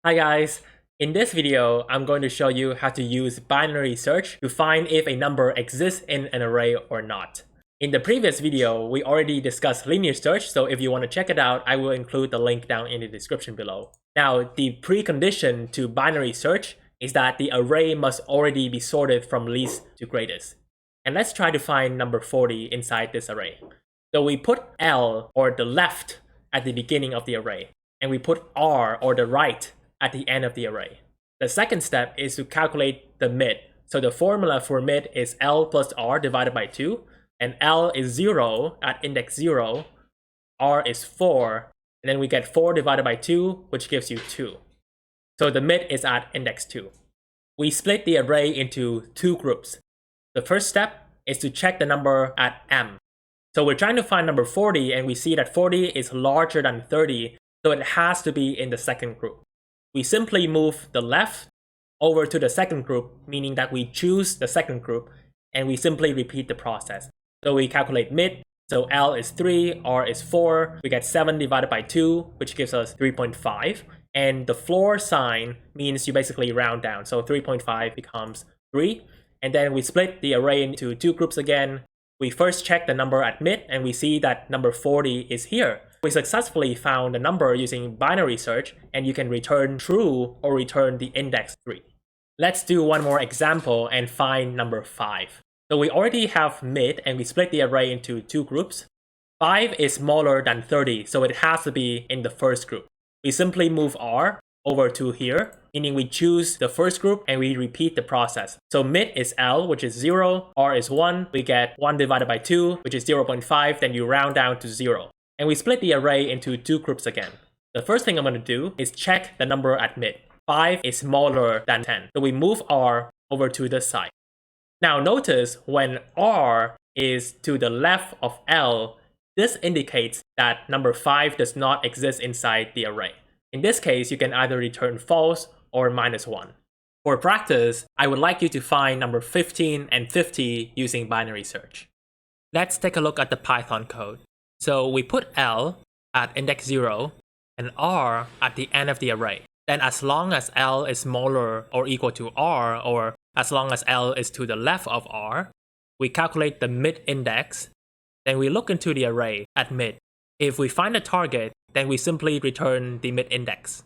Hi guys, in this video, I'm going to show you how to use binary search to find if a number exists in an array or not. In the previous video, we already discussed linear search, so if you want to check it out, I will include the link down in the description below. Now, the precondition to binary search is that the array must already be sorted from least to greatest. And let's try to find number 40 inside this array. So we put L, or the left, at the beginning of the array, and we put R, or the right, at the end of the array. The second step is to calculate the mid. So the formula for mid is L plus R divided by 2, and L is 0 at index 0, R is 4, and then we get 4 divided by 2, which gives you 2. So the mid is at index 2. We split the array into two groups. The first step is to check the number at M. So we're trying to find number 40, and we see that 40 is larger than 30, so it has to be in the second group. We simply move the left over to the second group, meaning that we choose the second group, and we simply repeat the process. So we calculate mid, so L is 3, R is 4, we get 7 divided by 2, which gives us 3.5, and the floor sign means you basically round down, so 3.5 becomes 3, and then we split the array into two groups again. We first check the number at mid, and we see that number 40 is here. We successfully found the number using binary search, and you can return true or return the index 3. Let's do one more example and find number 5. So we already have mid, and we split the array into two groups. 5 is smaller than 30, so it has to be in the first group. We simply move R over to here, meaning we choose the first group and we repeat the process. So mid is L, which is 0, R is 1, we get 1 divided by 2, which is 0.5, then you round down to 0. And we split the array into two groups again. The first thing I'm going to do is check the number at mid. 5 is smaller than 10, so we move R over to this side. Now notice when R is to the left of L, this indicates that number 5 does not exist inside the array. In this case, you can either return false or -1. For practice, I would like you to find number 15 and 50 using binary search. Let's take a look at the Python code. So we put L at index 0 and R at the end of the array. Then as long as L is smaller or equal to R, or as long as L is to the left of R, we calculate the mid index. Then we look into the array at mid. If we find a target, then we simply return the mid index.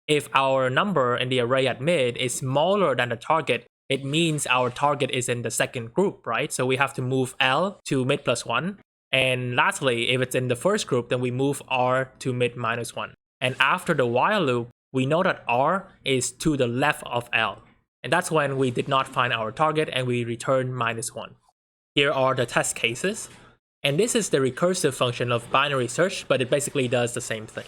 If our number in the array at mid is smaller than the target, it means our target is in the second group, right? So we have to move L to mid plus 1. And lastly, if it's in the first group, then we move R to mid -1. And after the while loop, we know that R is to the left of L. And that's when we did not find our target and we return -1. Here are the test cases. And this is the recursive function of binary search, but it basically does the same thing.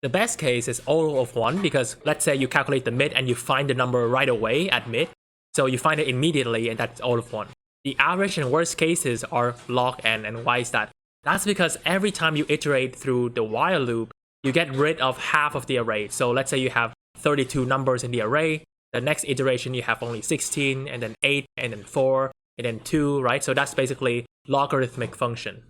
The best case is O of 1, because let's say you calculate the mid and you find the number right away at mid. So you find it immediately, and that's O of 1. The average and worst cases are log n, and why is that? That's because every time you iterate through the while loop, you get rid of half of the array. So let's say you have 32 numbers in the array, the next iteration you have only 16, and then 8, and then 4, and then 2, right? So that's basically logarithmic function.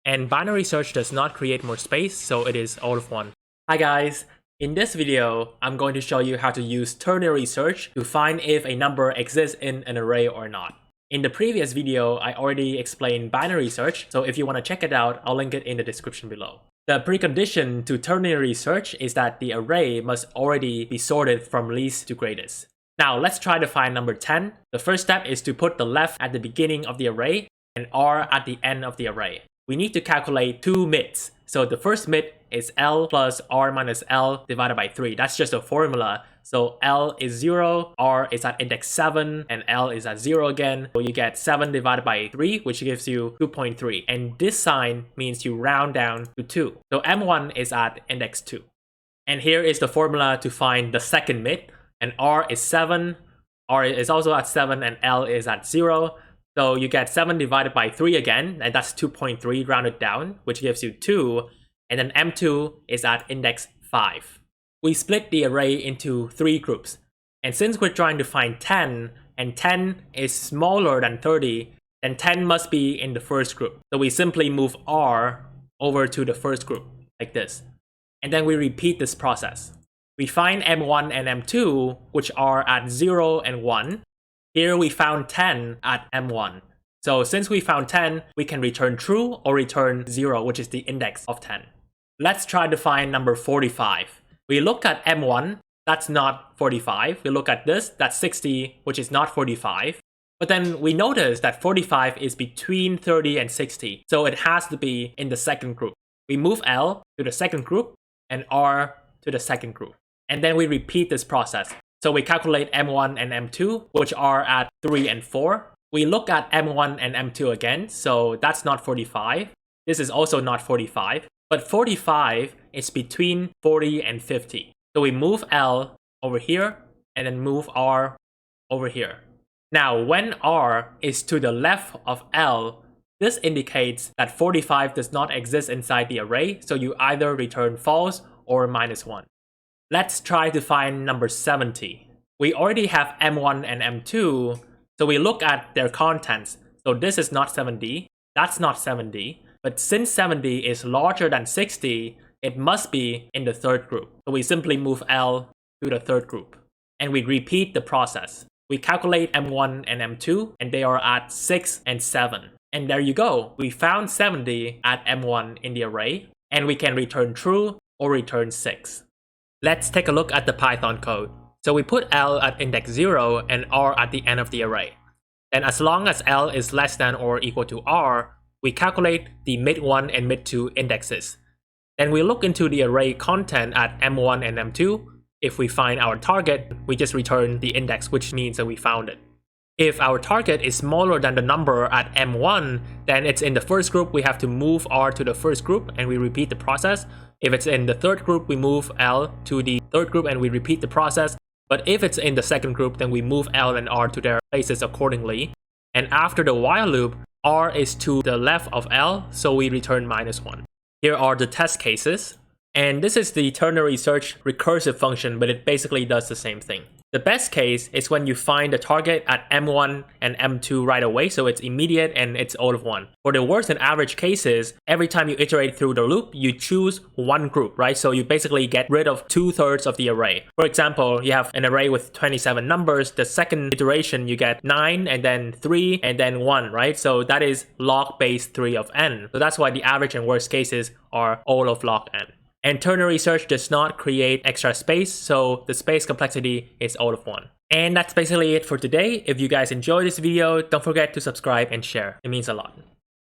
And binary search does not create more space, so it is O of 1. Hi guys! In this video, I'm going to show you how to use ternary search to find if a number exists in an array or not. In the previous video, I already explained binary search, so if you want to check it out, I'll link it in the description below. The precondition to ternary search is that the array must already be sorted from least to greatest. Now let's try to find number 10. The first step is to put the left at the beginning of the array and R at the end of the array. We need to calculate two mids. So the first mid is L plus R minus L divided by 3. That's just a formula. So L is 0, R is at index 7, and L is at 0 again. So you get 7 divided by 3, which gives you 2.3. And this sign means you round down to 2. So M1 is at index 2. And here is the formula to find the second mid. And R is 7, R is also at 7, and L is at 0. So you get 7 divided by 3 again, and that's 2.3 rounded down, which gives you 2. And then M2 is at index 5. We split the array into three groups. And since we're trying to find 10, and 10 is smaller than 30, then 10 must be in the first group. So we simply move R over to the first group, like this. And then we repeat this process. We find M1 and M2, which are at 0 and 1. Here we found 10 at M1. So since we found 10, we can return true or return 0, which is the index of 10. Let's try to find number 45. We look at M1, that's not 45. We look at this, that's 60, which is not 45. But then we notice that 45 is between 30 and 60, so it has to be in the second group. We move L to the second group and R to the second group. And then we repeat this process. So we calculate M1 and M2, which are at 3 and 4. We look at M1 and M2 again, so that's not 45. This is also not 45. But 45 is between 40 and 50. So we move L over here and then move R over here. Now, when R is to the left of L, this indicates that 45 does not exist inside the array, so you either return false or -1. Let's try to find number 70. We already have M1 and M2, so we look at their contents. So this is not 70, that's not 70, but since 70 is larger than 60, it must be in the third group. So we simply move L to the third group, and we repeat the process. We calculate M1 and M2, and they are at 6 and 7. And there you go, we found 70 at M1 in the array, and we can return true or return 6. Let's take a look at the Python code. So we put L at index 0 and R at the end of the array. And as long as L is less than or equal to R, we calculate the mid1 and mid2 indexes. Then we look into the array content at M1 and M2. If we find our target, we just return the index, which means that we found it. If our target is smaller than the number at M1, then it's in the first group, we have to move R to the first group and we repeat the process. If it's in the third group, we move L to the third group and we repeat the process. But if it's in the second group, then we move L and R to their places accordingly. And after the while loop, R is to the left of L, so we return -1. Here are the test cases. And this is the ternary search recursive function, but it basically does the same thing. The best case is when you find the target at M1 and M2 right away, so it's immediate and it's O of 1. For the worst and average cases, every time you iterate through the loop, you choose one group, right? So you basically get rid of 2/3 of the array. For example, you have an array with 27 numbers. The second iteration, you get 9 and then 3 and then 1, right? So that is log base 3 of n. So that's why the average and worst cases are all of log n. And ternary search does not create extra space, so the space complexity is all of 1. And that's basically it for today. If you guys enjoyed this video, don't forget to subscribe and share. It means a lot.